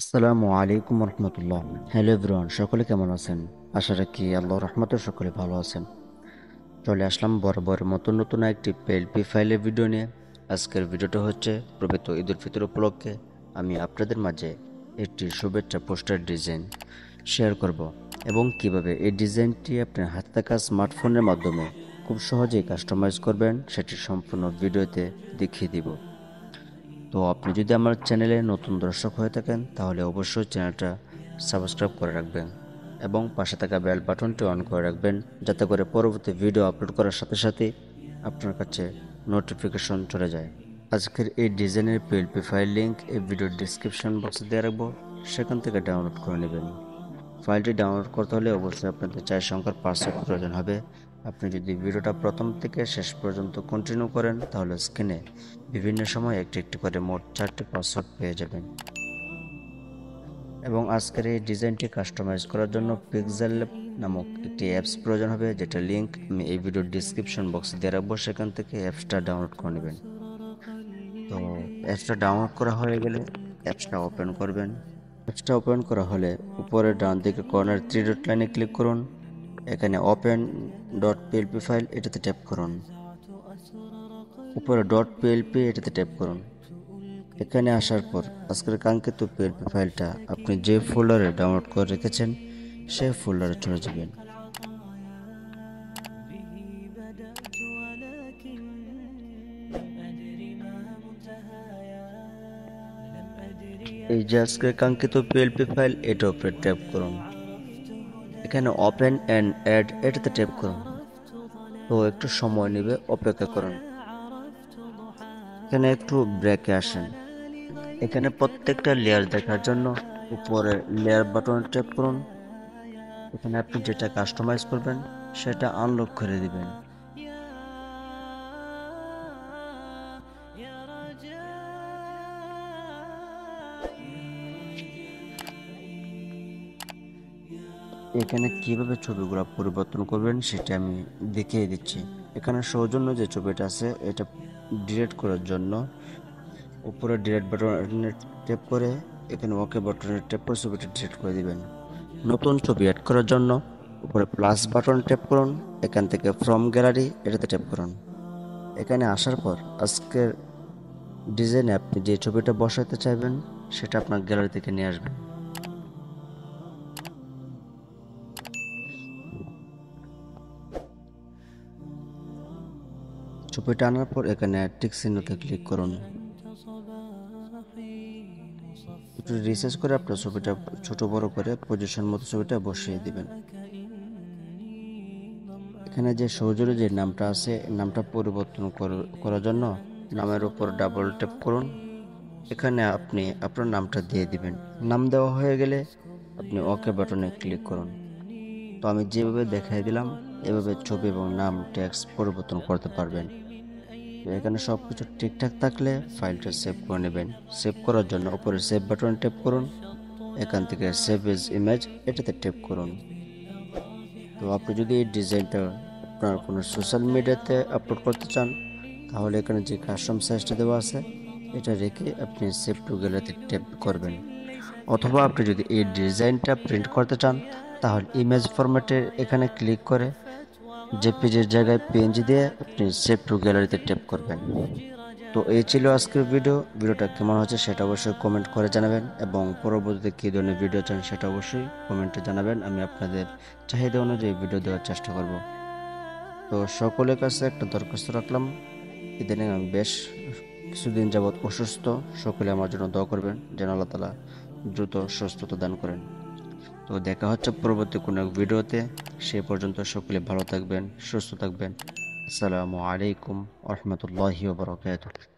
আসসালামু আলাইকুম রহমতুল্লাহ। Hello everyone, সকলে কেমন আছেন? আশা রাখি আল্লাহর রহমতে সকলে ভালো আছেন। চলে আসলাম বরাবর নতুন নতুন একটি পিএলপি ফাইলের ভিডিও নিয়ে। আজকের ভিডিওটা হচ্ছে পবিত্র ঈদ উল ফিতর উপলক্ষে আমি আপনাদের মাঝে একটি শুভেচ্ছা পোস্টার ডিজাইন শেয়ার করব এবং কিভাবে এই ডিজাইনটি আপনার হাতে থাকা স্মার্টফোনের মাধ্যমে খুব সহজেই কাস্টমাইজ করবেন সেটি সম্পূর্ণ ভিডিওতে দেখিয়ে দিব। তো আপনি যদি আমার চ্যানেলে নতুন দর্শক হয়ে থাকেন তাহলে অবশ্যই চ্যানেলটা সাবস্ক্রাইব করে রাখবেন এবং পাশে থাকা বেল বাটনটি অন করে রাখবেন, যাতে করে পরবর্তী ভিডিও আপলোড করার সাথে সাথে আপনার কাছে নোটিফিকেশন চলে যায়। আজকের এই ডিজাইনের পিএলপি ফাইল লিংক এই ভিডিওর ডিসক্রিপশন বক্সে দিয়ে রাখবো, সেখান থেকে ডাউনলোড করে নেবেন। ফাইলটি ডাউনলোড করতে হলে অবশ্যই আপনাদের 4 সংখ্যার পাসওয়ার্ড প্রয়োজন হবে। আপনি যদি ভিডিওটা প্রথম থেকে শেষ পর্যন্ত কন্টিনিউ করেন তাহলে স্ক্রিনে বিভিন্ন সময় একটি একটি করে মোট 4টি পাসওয়ার্ড পেয়ে যাবেন। এবং আজকের এই ডিজাইনটি কাস্টমাইজ করার জন্য পিক্সেল ল্যাব নামক একটি অ্যাপস প্রয়োজন হবে, যেটা লিংক আমি এই ভিডিওর ডিসক্রিপশন বক্সে দিয়ে রাখবো, সেখান থেকে অ্যাপসটা ডাউনলোড করে নেবেন। তো অ্যাপসটা ডাউনলোড করা হয়ে গেলে অ্যাপসটা ওপেন করবেন। অ্যাপসটা ওপেন করা হলে উপরে ডান দিকে কর্নার 3 ডট লাইনে ক্লিক করুন। এখানে ওপেন ডট পিএলপি ফাইল এটাতে ট্যাপ করুন। উপরে ডট পিএলপি এটাতে ট্যাপ করুন। এখানে আসার পর আজকের কাঙ্ক্ষিত পিএলপি ফাইলটা আপনি যে ফোল্ডারে ডাউনলোড করে রেখেছেন সেই ফোল্ডারে চলে যাবেন। এই যে আজকের কাঙ্ক্ষিত পিএলপি ফাইল এটার উপরে ট্যাপ করুন। এখানে ওপেন অ্যান্ড অ্যাড এটাতে ট্যাপ করুন। তো একটু সময় নেবে, অপেক্ষা করুন। এখানে একটু ব্রেকে আসেন। এখানে প্রত্যেকটা লেয়ার দেখার জন্য উপরে লেয়ার বাটনে ট্যাপ করুন। এখানে আপনি যেটা কাস্টমাইজ করবেন সেটা আনলক করে দিবেন। এখানে কিভাবে ছবিগুলো পরিবর্তন করবেন সেটা আমি দেখিয়ে দিচ্ছি। এখানে সৌজন্য যে ছবিটা আছে এটা ডিলিট করার জন্য উপরে ডিলিট বাটনে ট্যাপ করে এখানে ওকে বাটনে ট্যাপ করে ছবিটা ডিলিট করে দিবেন। নতুন ছবি অ্যাড করার জন্য উপরে প্লাস বাটন ট্যাপ করুন। এখান থেকে ফ্রম গ্যালারি এটাতে ট্যাপ করুন। এখানে আসার পর আজকের ডিজাইনে আপনি যে ছবিটা বসাতে চাইবেন সেটা আপনার গ্যালারি থেকে নিয়ে আসবেন। ছবিটা আনার পর এখানে টিক চিহ্নতে ক্লিক করুন। একটু রিসার্চ করে আপনার ছবিটা ছোট বড় করে পজিশন মতো ছবিটা বসিয়ে দিবেন। এখানে যে সৌজন্য যে নামটা আছে নামটা পরিবর্তন করার জন্য নামের উপর ডাবল ট্যাপ করুন। এখানে আপনি আপনার নামটা দিয়ে দিবেন। নাম দেওয়া হয়ে গেলে আপনি ওকে বাটনে ক্লিক করুন। তো আমি যেভাবে দেখাই দিলাম এভাবে ছবি এবং নাম টেক্সট পরিবর্তন করতে পারবেন। তো এখানে সব কিছু ঠিকঠাক থাকলে ফাইলটা সেভ করে নেবেন। সেভ করার জন্য উপরে সেভ বাটনে ট্যাপ করুন। এখান থেকে সেভ এজ ইমেজ এটাতে ট্যাপ করুন। তো আপনি যদি এই ডিজাইনটা আপনার কোনো সোশ্যাল মিডিয়াতে আপলোড করতে চান তাহলে এখানে যে কাস্টম সাইজটা দেওয়া আছে এটা রেখে আপনি সেভ টু গ্যালারিতে ট্যাপ করবেন। অথবা আপনি যদি এই ডিজাইনটা প্রিন্ট করতে চান তাহলে ইমেজ ফরম্যাটে এখানে ক্লিক করে জেপিজির জায়গায় পিএনজি দিয়ে আপনি সেভ টু গ্যালারিতে ট্যাপ করবেন। তো এই ছিল আজকের ভিডিওটা কেমন হচ্ছে সেটা অবশ্যই কমেন্ট করে জানাবেন এবং পরবর্তীতে কী ধরনের ভিডিও চান সেটা অবশ্যই কমেন্টে জানাবেন। আমি আপনাদের চাহিদা অনুযায়ী ভিডিও দেওয়ার চেষ্টা করব। তো সকলের কাছে একটা দরখাস্ত রাখলাম, ইদানিং আমি বেশ কিছুদিন যাবৎ অসুস্থ। সকলে আমার জন্য দোয়া করবেন যেন আল্লাহ তাআলা দ্রুত সুস্থতা দান করেন। তো দেখা হচ্ছে পরবর্তী কোনো এক ভিডিওতে। সে পর্যন্ত সকলে ভালো থাকবেন, সুস্থ থাকবেন। আসসালামু আলাইকুম ওয়া রাহমাতুল্লাহি ওয়া বারাকাতুহু।